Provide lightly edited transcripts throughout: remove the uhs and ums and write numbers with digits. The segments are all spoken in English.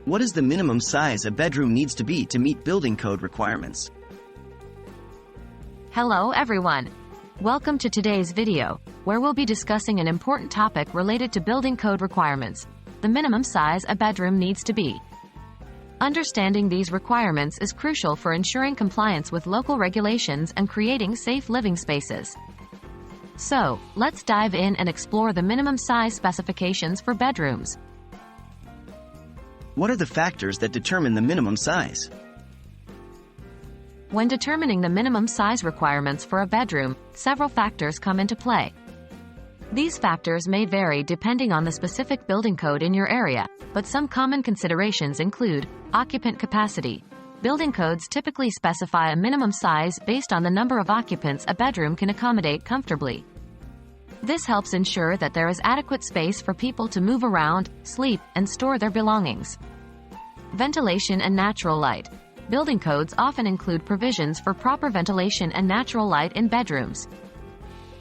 What is the minimum size a bedroom needs to be to meet building code requirements? Hello everyone. Welcome to today's video, where we'll be discussing an important topic related to building code requirements, the minimum size a bedroom needs to be. Understanding these requirements is crucial for ensuring compliance with local regulations and creating safe living spaces. So, let's dive in and explore the minimum size specifications for bedrooms. What are the factors that determine the minimum size? When determining the minimum size requirements for a bedroom, several factors come into play. These factors may vary depending on the specific building code in your area, but some common considerations include occupant capacity. Building codes typically specify a minimum size based on the number of occupants a bedroom can accommodate comfortably. This helps ensure that there is adequate space for people to move around, sleep, and store their belongings. Ventilation and natural light. Building codes often include provisions for proper ventilation and natural light in bedrooms.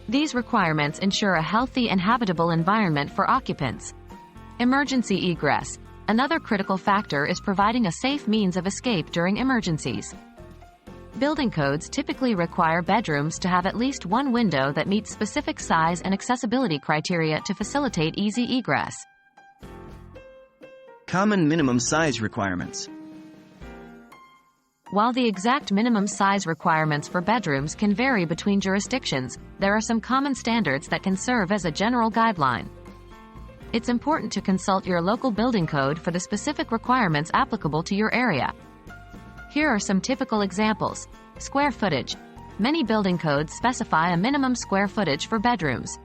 These requirements ensure a healthy and habitable environment for occupants. Emergency egress. Another critical factor is providing a safe means of escape during emergencies. Building codes typically require bedrooms to have at least one window that meets specific size and accessibility criteria to facilitate easy egress. Common minimum size requirements. While the exact minimum size requirements for bedrooms can vary between jurisdictions, there are some common standards that can serve as a general guideline. It's important to consult your local building code for the specific requirements applicable to your area. Here are some typical examples. Square footage. Many building codes specify a minimum square footage for bedrooms.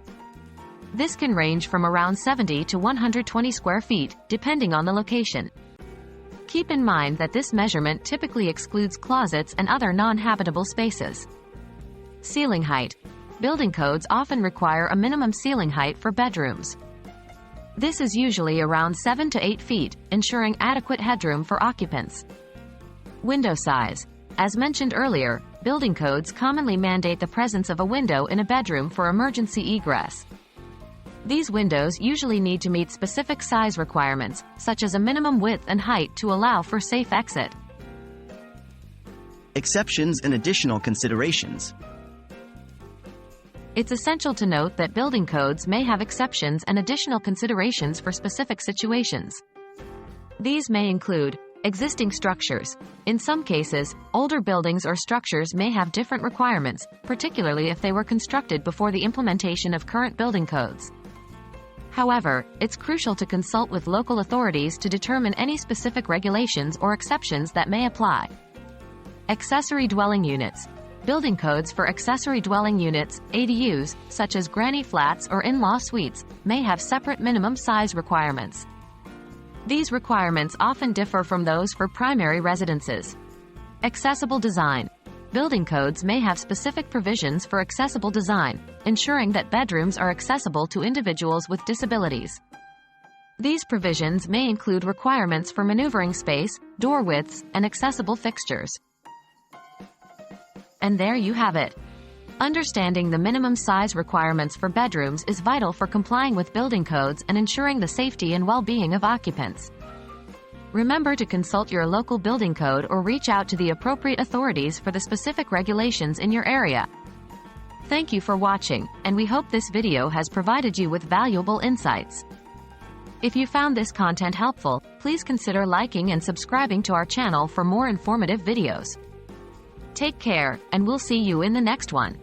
This can range from around 70 to 120 square feet, depending on the location. Keep in mind that this measurement typically excludes closets and other non-habitable spaces. Ceiling height. Building codes often require a minimum ceiling height for bedrooms. This is usually around 7 to 8 feet, ensuring adequate headroom for occupants. Window size. As mentioned earlier, building codes commonly mandate the presence of a window in a bedroom for emergency egress. These windows usually need to meet specific size requirements, such as a minimum width and height to allow for safe exit. Exceptions and additional considerations. It's essential to note that building codes may have exceptions and additional considerations for specific situations. These may include existing structures. In some cases, older buildings or structures may have different requirements, particularly if they were constructed before the implementation of current building codes. However, it's crucial to consult with local authorities to determine any specific regulations or exceptions that may apply. Accessory dwelling units. Building codes for accessory dwelling units, ADUs, such as granny flats or in-law suites, may have separate minimum size requirements. These requirements often differ from those for primary residences. Accessible design. Building codes may have specific provisions for accessible design, ensuring that bedrooms are accessible to individuals with disabilities. These provisions may include requirements for maneuvering space, door widths, and accessible fixtures. And there you have it. Understanding the minimum size requirements for bedrooms is vital for complying with building codes and ensuring the safety and well-being of occupants. Remember to consult your local building code or reach out to the appropriate authorities for the specific regulations in your area. Thank you for watching, and we hope this video has provided you with valuable insights. If you found this content helpful, please consider liking and subscribing to our channel for more informative videos. Take care, and we'll see you in the next one.